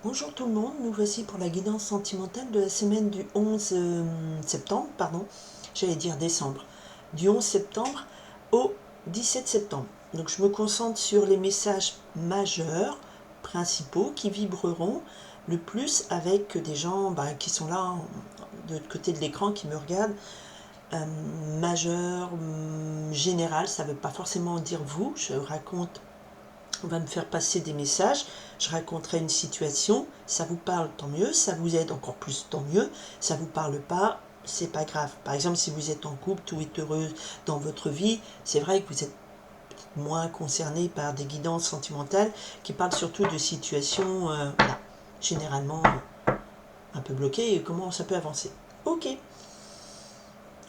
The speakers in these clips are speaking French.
Bonjour tout le monde, nous voici pour la guidance sentimentale de la semaine du 11 septembre, pardon, j'allais dire décembre, du 11 septembre au 17 septembre. Donc je me concentre sur les messages majeurs, principaux, qui vibreront le plus avec des gens qui sont là de l'autre côté de l'écran, qui me regardent. Majeur, général, ça ne veut pas forcément dire vous, je raconte. On va me faire passer des messages, je raconterai une situation, ça vous parle, tant mieux, ça vous aide encore plus, tant mieux, ça vous parle pas, c'est pas grave. Par exemple, si vous êtes en couple, tout est heureux dans votre vie, c'est vrai que vous êtes moins concerné par des guidances sentimentales qui parlent surtout de situations, voilà, généralement un peu bloquées et comment ça peut avancer. Ok.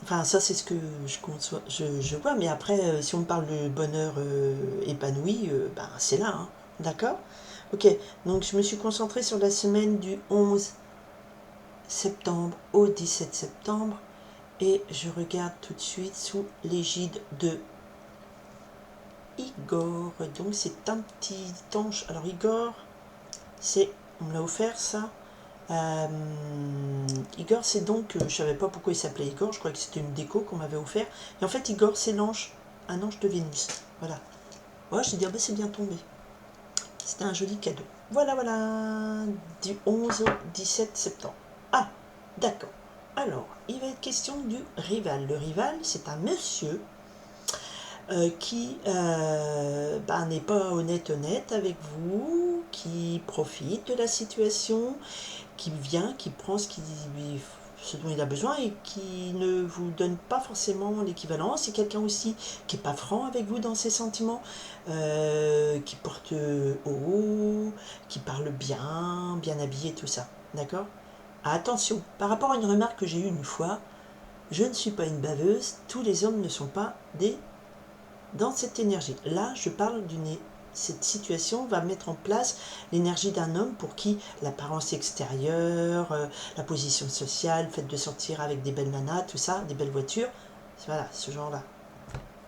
Enfin, ça, c'est ce que je conçois, je vois, mais après, si on me parle de bonheur épanoui, c'est là, hein. D'accord. Ok, donc je me suis concentrée sur la semaine du 11 septembre au 17 septembre et je regarde tout de suite sous l'égide de Igor. Donc c'est un petit ange. Alors Igor, on me l'a offert ça. Euh, Igor, c'est donc, je savais pas pourquoi il s'appelait Igor, je croyais que c'était une déco qu'on m'avait offert. Et en fait, Igor, c'est l'ange, un ange de Vénus. Voilà. Ouais, j'ai dit, c'est bien tombé. C'était un joli cadeau. Voilà, voilà, du 11 au 17 septembre. Ah, d'accord. Alors, il va être question du rival. Le rival, c'est un monsieur qui n'est pas honnête avec vous, qui profite de la situation, qui vient, qui prend ce dont il a besoin et qui ne vous donne pas forcément l'équivalent. C'est quelqu'un aussi qui n'est pas franc avec vous dans ses sentiments, qui porte haut, qui parle bien, bien habillé, tout ça. D'accord. Attention, par rapport à une remarque que j'ai eue une fois, je ne suis pas une baveuse, tous les hommes ne sont pas des dans cette énergie. Là, je parle d'une cette situation va mettre en place l'énergie d'un homme pour qui l'apparence extérieure, la position sociale, le fait de sortir avec des belles nanas, tout ça, des belles voitures, voilà, ce genre-là.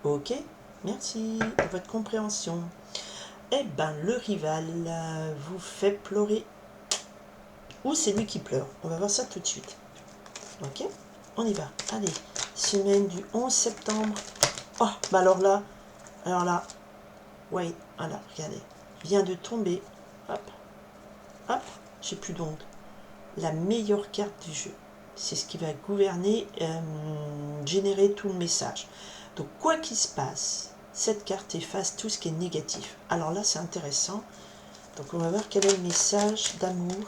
Ok, merci de votre compréhension. Eh ben, le rival vous fait pleurer. Ou c'est lui qui pleure. On va voir ça tout de suite. Ok, on y va. Allez, semaine du 11 septembre. Oh, alors là, oui, voilà, regardez. Vient de tomber. Hop, hop, j'ai plus d'ongles. La meilleure carte du jeu. C'est ce qui va gouverner, générer tout le message. Donc, quoi qu'il se passe, cette carte efface tout ce qui est négatif. Alors là, c'est intéressant. Donc, on va voir quel est le message d'amour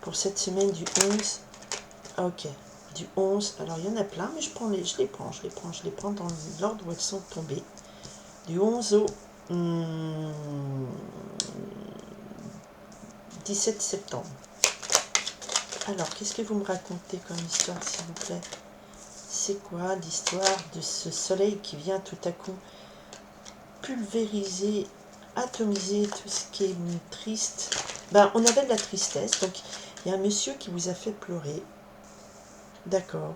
pour cette semaine du 11. Ok, du 11. Alors, il y en a plein, mais je les prends dans l'ordre où elles sont tombées. Du 11 au 17 septembre. Alors, qu'est-ce que vous me racontez comme histoire, s'il vous plaît? C'est quoi l'histoire de ce soleil qui vient tout à coup pulvériser, atomiser tout ce qui est triste? On avait de la tristesse, donc il y a un monsieur qui vous a fait pleurer. D'accord.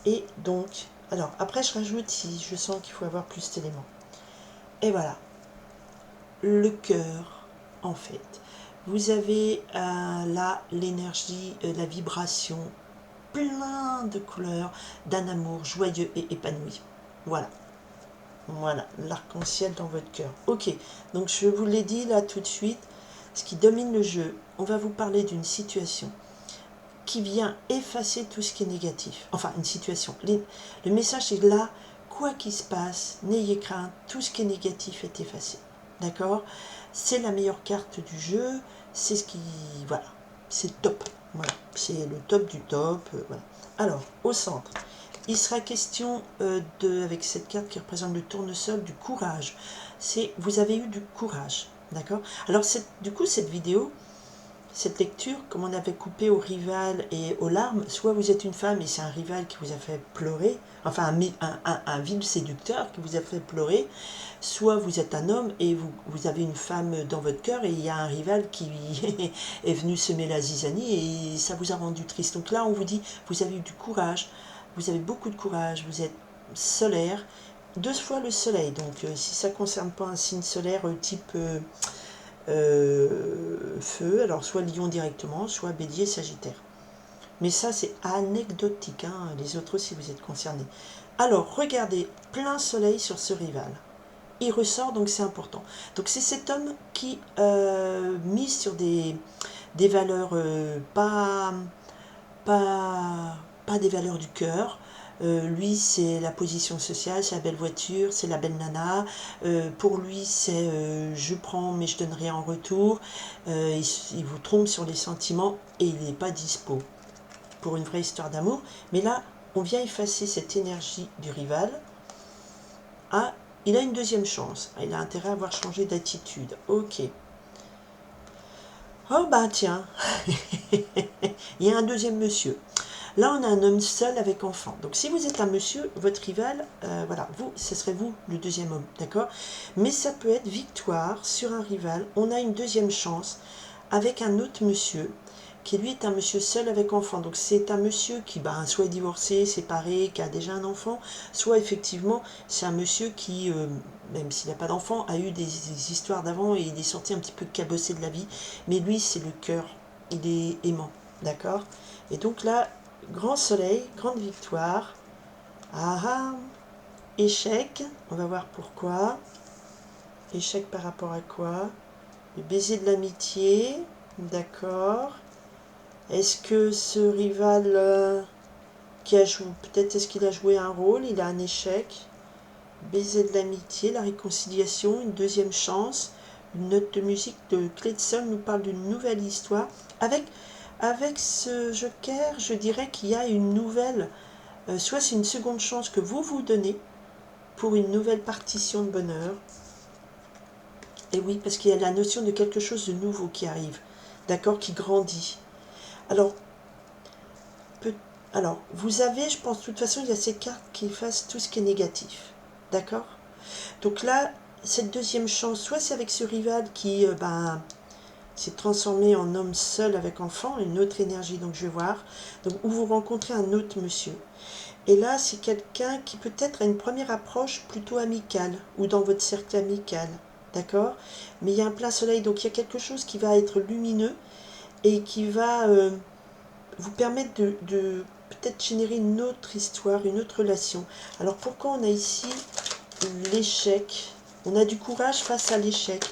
Et donc, alors, après je rajoute si je sens qu'il faut avoir plus d'éléments. Et voilà. Le cœur, en fait. Vous avez là l'énergie, la vibration, plein de couleurs, d'un amour joyeux et épanoui. Voilà. Voilà, l'arc-en-ciel dans votre cœur. Ok, donc je vous l'ai dit là tout de suite, ce qui domine le jeu, on va vous parler d'une situation qui vient effacer tout ce qui est négatif. Enfin, une situation. Le message est là, quoi qu'il se passe, n'ayez crainte, tout ce qui est négatif est effacé. D'accord. C'est la meilleure carte du jeu, c'est ce qui... Voilà, c'est top. Voilà, c'est le top du top. Voilà. Alors, au centre, il sera question avec cette carte qui représente le tournesol, du courage. Vous avez eu du courage, d'accord. Alors, du coup, cette vidéo, cette lecture, comme on avait coupé au rival et aux larmes, soit vous êtes une femme et c'est un rival qui vous a fait pleurer, enfin un vil séducteur qui vous a fait pleurer, soit vous êtes un homme et vous avez une femme dans votre cœur et il y a un rival qui est venu semer la zizanie et ça vous a rendu triste. Donc là, on vous dit, vous avez eu du courage, vous avez beaucoup de courage, vous êtes solaire, 2 fois le soleil. Donc si ça ne concerne pas un signe solaire type Feu, alors soit Lion directement, soit Bélier, Sagittaire. Mais ça, c'est anecdotique, hein, les autres si vous êtes concernés. Alors, regardez, plein soleil sur ce rival. Il ressort, donc c'est important. Donc c'est cet homme qui mise sur des valeurs pas des valeurs du cœur. Lui, c'est la position sociale, c'est la belle voiture, c'est la belle nana. Pour lui, c'est je prends mais je donne rien en retour. Il vous trompe sur les sentiments et il n'est pas dispo pour une vraie histoire d'amour. Mais là, on vient effacer cette énergie du rival. Ah, il a une deuxième chance. Il a intérêt à avoir changé d'attitude. Ok. Oh bah tiens, il y a un deuxième monsieur. Là, on a un homme seul avec enfant. Donc, si vous êtes un monsieur, votre rival, voilà, vous, ce serait vous, le deuxième homme, d'accord? Mais ça peut être victoire sur un rival. On a une deuxième chance avec un autre monsieur, qui lui est un monsieur seul avec enfant. Donc, c'est un monsieur qui, soit est divorcé, séparé, qui a déjà un enfant, soit effectivement, c'est un monsieur qui, même s'il n'a pas d'enfant, a eu des histoires d'avant et il est sorti un petit peu cabossé de la vie. Mais lui, c'est le cœur. Il est aimant, d'accord? Et donc là, grand soleil, grande victoire. Ah ah, échec, on va voir pourquoi. Échec par rapport à quoi? Le baiser de l'amitié, d'accord. Est-ce que ce rival qui a joué, peut-être est-ce qu'il a joué un rôle, il a un échec. Baiser de l'amitié, la réconciliation, une deuxième chance. Une note de musique de Clé de Sol nous parle d'une nouvelle histoire. Avec ce joker, je dirais qu'il y a une nouvelle, soit c'est une seconde chance que vous vous donnez pour une nouvelle partition de bonheur. Et oui, parce qu'il y a la notion de quelque chose de nouveau qui arrive, d'accord, qui grandit. Alors, vous avez, je pense, de toute façon, il y a ces cartes qui effacent tout ce qui est négatif, d'accord. Donc là, cette deuxième chance, soit c'est avec ce rival qui, s'est transformé en homme seul avec enfant, une autre énergie, donc je vais voir, donc où vous rencontrez un autre monsieur. Et là, c'est quelqu'un qui peut-être a une première approche plutôt amicale, ou dans votre cercle amical, d'accord? Mais il y a un plein soleil, donc il y a quelque chose qui va être lumineux et qui va vous permettre de peut-être générer une autre histoire, une autre relation. Alors pourquoi on a ici l'échec? On a du courage face à l'échec.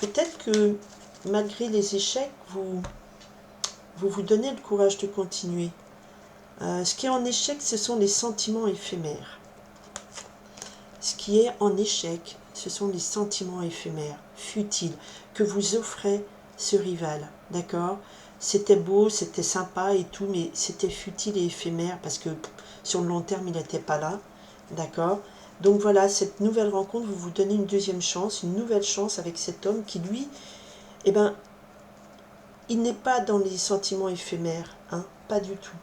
Peut-être que malgré les échecs, vous donnez le courage de continuer. Ce qui est en échec, ce sont les sentiments éphémères. Ce qui est en échec, ce sont les sentiments éphémères, futiles, que vous offrez ce rival, d'accord? C'était beau, c'était sympa et tout, mais c'était futile et éphémère parce que sur le long terme, il n'était pas là, d'accord? Donc voilà, cette nouvelle rencontre, vous vous donnez une deuxième chance, une nouvelle chance avec cet homme qui, lui, eh ben, il n'est pas dans les sentiments éphémères, hein, pas du tout.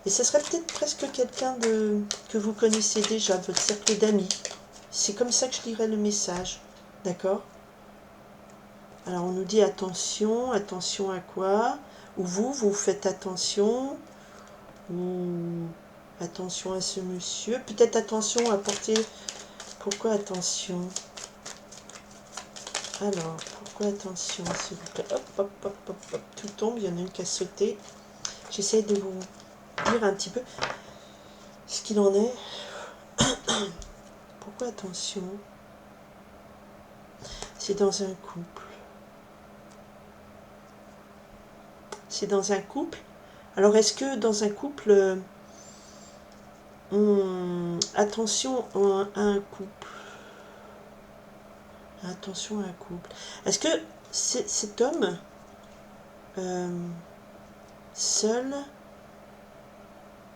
Et ce serait peut-être presque quelqu'un que vous connaissez déjà, votre cercle d'amis. C'est comme ça que je lirais le message, d'accord? Alors on nous dit attention, attention à quoi? Ou vous faites attention, ou attention à ce monsieur. Peut-être attention à porter... Pourquoi attention? Alors, pourquoi attention, s'il vous plaît? Hop, hop, hop, hop, hop, tout tombe, il y en a une qui a sauté. J'essaie de vous dire un petit peu ce qu'il en est. Pourquoi attention? C'est dans un couple. C'est dans un couple. Alors, est-ce que dans un couple... attention à un couple. Attention à un couple. Est-ce que cet homme seul,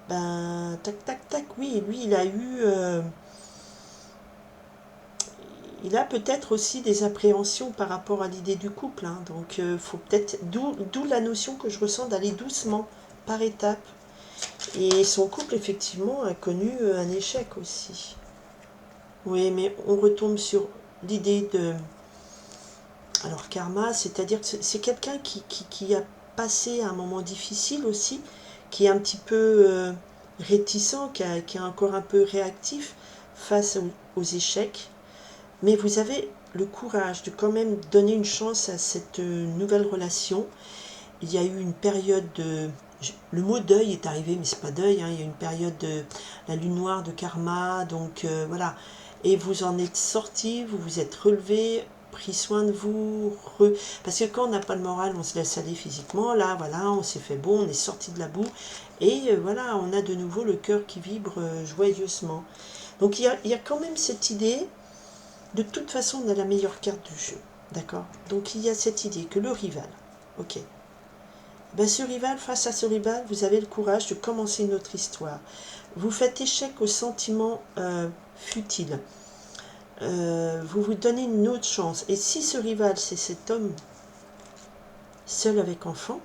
tac, tac, tac, oui, lui, il a eu... il a peut-être aussi des appréhensions par rapport à l'idée du couple. Hein, donc, faut peut-être... D'où la notion que je ressens d'aller doucement, par étapes. Et son couple, effectivement, a connu un échec aussi. Oui, mais on retombe sur l'idée de... Alors, karma, c'est-à-dire que c'est quelqu'un qui a passé un moment difficile aussi, qui est un petit peu réticent, qui est encore un peu réactif face aux échecs. Mais vous avez le courage de quand même donner une chance à cette nouvelle relation. Il y a eu une période de... Le mot deuil est arrivé, mais c'est pas deuil, hein, il y a une période de la lune noire de karma, donc voilà. Et vous en êtes sorti, vous vous êtes relevé, pris soin de vous, parce que quand on n'a pas le moral, on se laisse aller physiquement, là, voilà, on s'est fait beau, on est sorti de la boue, et voilà, on a de nouveau le cœur qui vibre joyeusement. Donc il y a quand même cette idée, de toute façon, on a la meilleure carte du jeu, d'accord? Donc il y a cette idée que le rival, ok, ben, ce rival, face à ce rival, vous avez le courage de commencer une autre histoire. Vous faites échec aux sentiments futiles. Vous vous donnez une autre chance. Et si ce rival, c'est cet homme seul avec enfant,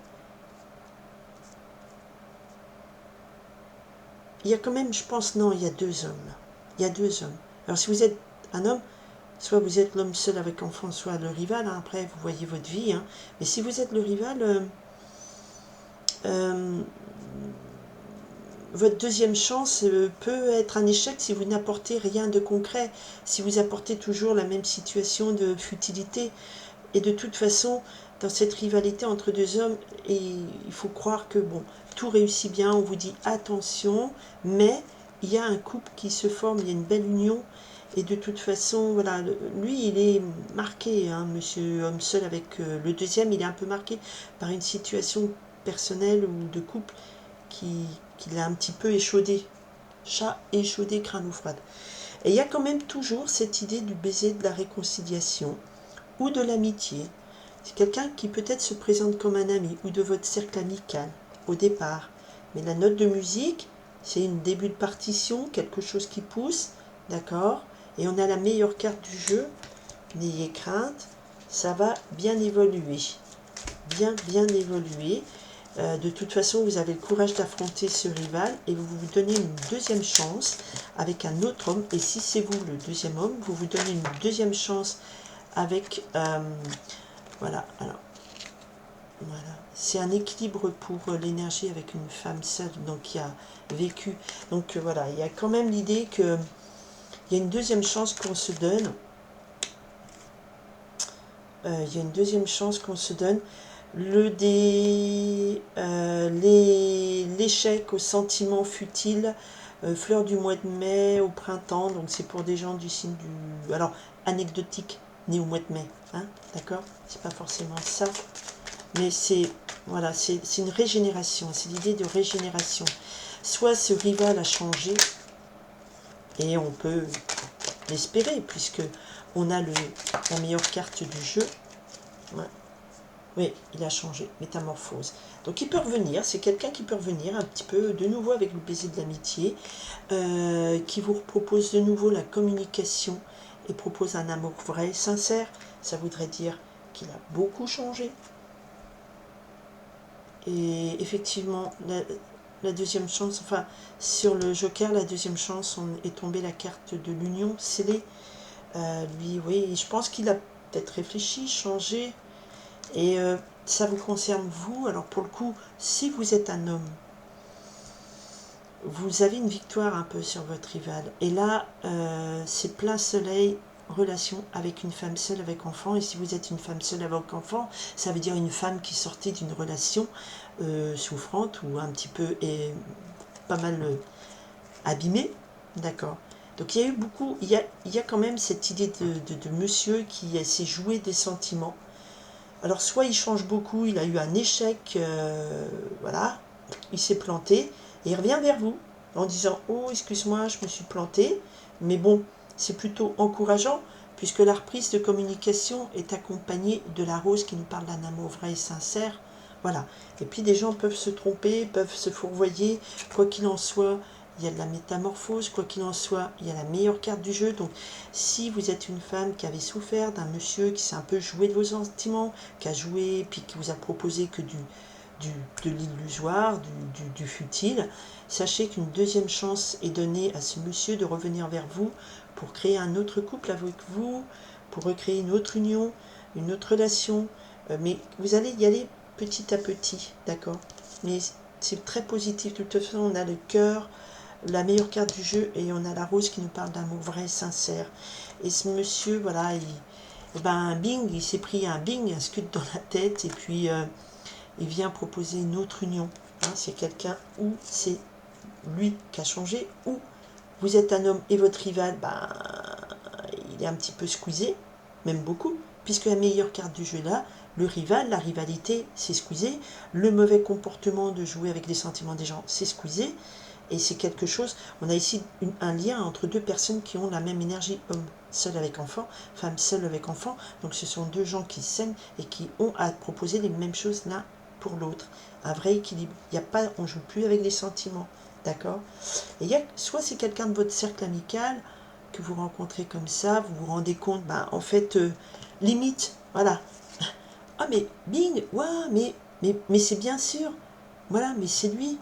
il y a quand même, je pense, non, il y a deux hommes. Il y a deux hommes. Alors si vous êtes un homme, soit vous êtes l'homme seul avec enfant, soit le rival. Hein, après, vous voyez votre vie. Hein. Mais si vous êtes le rival... votre deuxième chance peut être un échec si vous n'apportez rien de concret, si vous apportez toujours la même situation de futilité. Et de toute façon, dans cette rivalité entre deux hommes, et il faut croire que bon, tout réussit bien, on vous dit attention, mais il y a un couple qui se forme, il y a une belle union, et de toute façon, voilà, lui, il est marqué, hein, monsieur homme seul avec le deuxième, il est un peu marqué par une situation personnelle ou de couple qui l'a un petit peu échaudé. Chat échaudé, crâne ou froide. Et il y a quand même toujours cette idée du baiser de la réconciliation ou de l'amitié. C'est quelqu'un qui peut-être se présente comme un ami ou de votre cercle amical au départ. Mais la note de musique, c'est un début de partition, quelque chose qui pousse, d'accord? Et on a la meilleure carte du jeu. N'ayez crainte, ça va bien évoluer. Bien évoluer. De toute façon, vous avez le courage d'affronter ce rival et vous vous donnez une deuxième chance avec un autre homme. Et si c'est vous le deuxième homme, vous vous donnez une deuxième chance avec... voilà, alors, voilà. C'est un équilibre pour l'énergie avec une femme seule, donc qui a vécu. Donc voilà, il y a quand même l'idée que il y a une deuxième chance qu'on se donne. Il y a une deuxième chance qu'on se donne. L'échec aux sentiments futiles, fleurs du mois de mai, au printemps, donc c'est pour des gens du signe du... Alors, anecdotique, né au mois de mai, hein, d'accord? C'est pas forcément ça, mais c'est voilà, c'est une régénération, c'est l'idée de régénération. Soit ce rival a changé, et on peut l'espérer, puisque on a la meilleure carte du jeu. Ouais. Oui, il a changé, métamorphose. Donc il peut revenir, c'est quelqu'un qui peut revenir un petit peu de nouveau avec le baiser de l'amitié, qui vous propose de nouveau la communication et propose un amour vrai, sincère. Ça voudrait dire qu'il a beaucoup changé. Et effectivement, la deuxième chance, enfin, sur le Joker, la deuxième chance, est tombée la carte de l'union scellée. Lui, oui, je pense qu'il a peut-être réfléchi, changé. Et ça vous concerne vous. Alors pour le coup, si vous êtes un homme, vous avez une victoire un peu sur votre rival. Et là, c'est plein soleil, relation avec une femme seule avec enfant. Et si vous êtes une femme seule avec enfant, ça veut dire une femme qui sortait d'une relation souffrante ou un petit peu et pas mal abîmée. D'accord. Donc il y a eu beaucoup, il y a quand même cette idée de monsieur qui s'est joué des sentiments. Alors soit il change beaucoup, il a eu un échec, voilà, il s'est planté, et il revient vers vous en disant « Oh, excuse-moi, je me suis planté », mais bon, c'est plutôt encourageant, puisque la reprise de communication est accompagnée de la rose qui nous parle d'un amour vrai et sincère, voilà. Et puis des gens peuvent se tromper, peuvent se fourvoyer, quoi qu'il en soit, il y a de la métamorphose, quoi qu'il en soit, il y a la meilleure carte du jeu. Donc si vous êtes une femme qui avait souffert d'un monsieur qui s'est un peu joué de vos sentiments, qui a joué, puis qui vous a proposé que de l'illusoire, du futile, sachez qu'une deuxième chance est donnée à ce monsieur de revenir vers vous pour créer un autre couple avec vous, pour recréer une autre union, une autre relation. Mais vous allez y aller petit à petit, d'accord? Mais c'est très positif. De toute façon, on a le cœur, la meilleure carte du jeu, et on a la rose qui nous parle d'amour vrai, sincère. Et ce monsieur, voilà, Et ben bing, il s'est pris un bing, un scud dans la tête, et puis il vient proposer une autre union. Hein, c'est quelqu'un où c'est lui qui a changé, ou vous êtes un homme et votre rival, ben, il est un petit peu squeezé, même beaucoup, puisque la meilleure carte du jeu est là, le rival, la rivalité, c'est squeezé, le mauvais comportement de jouer avec les sentiments des gens, c'est squeezé, et c'est quelque chose, on a ici un lien entre deux personnes qui ont la même énergie, homme seul avec enfant, femme seule avec enfant, donc ce sont deux gens qui s'aiment et qui ont à proposer les mêmes choses l'un pour l'autre, un vrai équilibre, il y a pas, on ne joue plus avec les sentiments, d'accord. Et il y a, soit c'est quelqu'un de votre cercle amical que vous rencontrez comme ça, vous vous rendez compte, ben, en fait, limite, voilà. Ah mais bing, ouais, mais c'est bien sûr, voilà, mais c'est lui,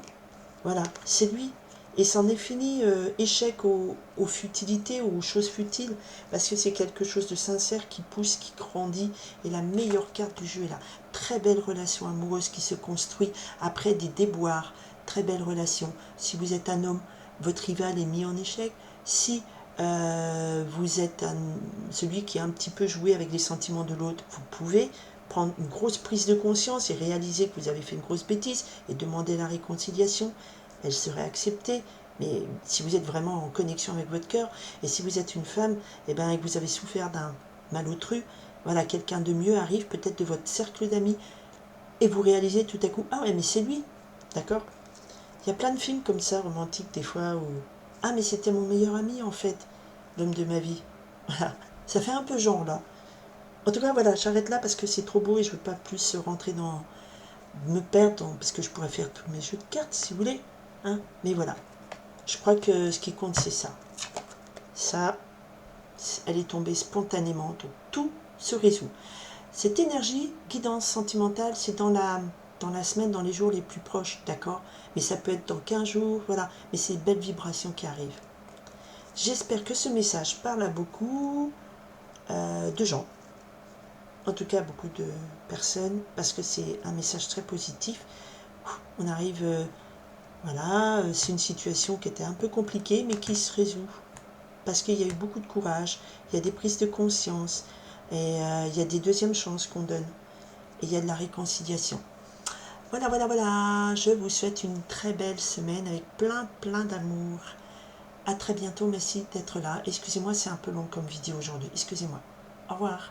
voilà, c'est lui. Et c'en est fini, échec aux futilités, aux choses futiles, parce que c'est quelque chose de sincère qui pousse, qui grandit, et la meilleure carte du jeu est là. Très belle relation amoureuse qui se construit après des déboires, très belle relation. Si vous êtes un homme, votre rival est mis en échec. Si vous êtes celui qui a un petit peu joué avec les sentiments de l'autre, vous pouvez prendre une grosse prise de conscience et réaliser que vous avez fait une grosse bêtise et demander la réconciliation. Elle serait acceptée, mais si vous êtes vraiment en connexion avec votre cœur, et si vous êtes une femme, et ben, et que vous avez souffert d'un malotru, voilà, quelqu'un de mieux arrive, peut-être de votre cercle d'amis, et vous réalisez tout à coup, ah ouais, mais c'est lui, d'accord. Il y a plein de films comme ça, romantiques, des fois, où, ah mais c'était mon meilleur ami, en fait, l'homme de ma vie. Voilà, ça fait un peu genre, là. En tout cas, voilà, j'arrête là parce que c'est trop beau et je ne veux pas plus rentrer dans, me perdre, parce que je pourrais faire tous mes jeux de cartes, si vous voulez, hein, mais voilà. Je crois que ce qui compte, c'est ça. Ça, elle est tombée spontanément, donc tout se résout. Cette énergie, guidance sentimentale, c'est dans la semaine, dans les jours les plus proches, d'accord. Mais ça peut être dans 15 jours, voilà. Mais c'est une belle vibration qui arrive. J'espère que ce message parle à beaucoup de gens. En tout cas, à beaucoup de personnes, parce que c'est un message très positif. On arrive, voilà, c'est une situation qui était un peu compliquée, mais qui se résout. Parce qu'il y a eu beaucoup de courage, il y a des prises de conscience, et il y a des deuxièmes chances qu'on donne, et il y a de la réconciliation. Voilà, voilà, voilà, je vous souhaite une très belle semaine avec plein d'amour. À très bientôt, merci d'être là. Excusez-moi, c'est un peu long comme vidéo aujourd'hui, excusez-moi. Au revoir.